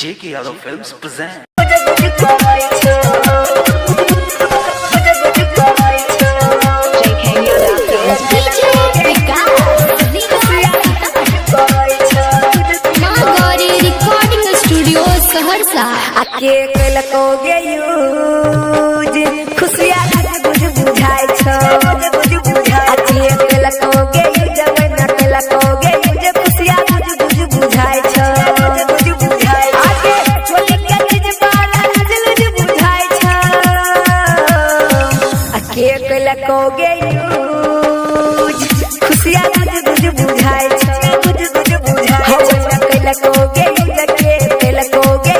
JK Yadav Films present. आके कलकोगे use खुशिया बुझ बुझाई छ आके कलकोगे यूज जब न कलकोगे यूज खुशिया बुझ बुझाई छ आके छोटी के चीज बाला बुझ बुझाई छ आके कलकोगे यूज खुशिया बुझ बुझाई छ कलकोगे यूज के कलकोगे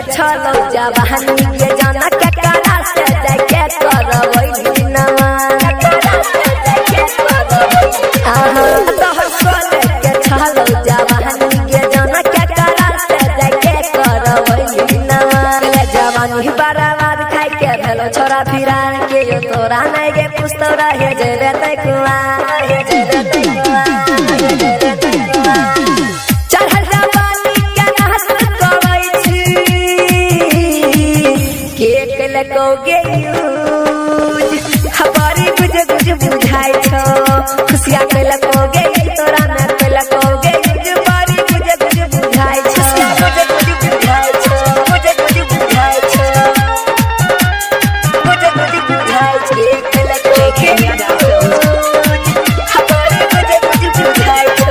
जवानी के जाना के करा से जाके करवई दिनवा तोहर सोले के छलो जवानी के जाना के करा से जाके करवई दिनवा जवानी बराबर खाई के भेलो छोरा फिरान के यो तोरा नहीं के पुस्तौरा हे जे रहते कुआ हे जे रहते कुआ कलकोगे यूज हमारी बुझ बुझाई छ खुशिया कलकोगे तोरा न कलकोगे यूज हमारी बुझ बुझाई छ बुझ बुझाई छ बुझ बुझाई छ कलकोगे हमारी बुझ बुझाई छ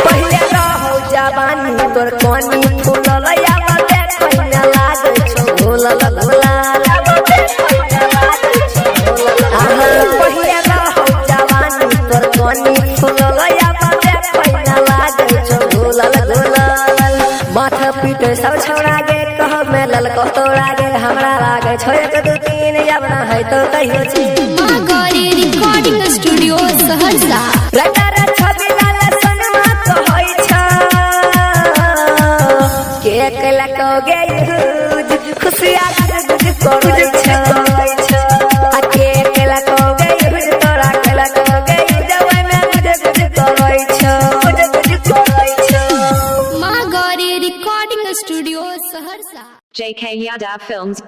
पहले रहो जवानी तोर कोनी फूलल या देखैना लागे छ भोला भोला पहिया हो जवानी तोर कोनी फूलल या देखैना लागे छ भोला भोला माथा पीट सब छोड़ा गे कह में ललको तोड़ा गे हमरा लागे छ 1 2 3 जब है तो कहियो छी मां गौरी रिकॉर्डिंग स्टूडियो सहरसा रटर छबिला सनमा तो होई छ के कलकोगे यूज खुशिया बुझ कोई छ आके कलकोगे यूज तोरा कलकोगे जब में बुझ कोई छ बुझ कोई छ मां Gauri recording studio Saharsa JK Yadav Films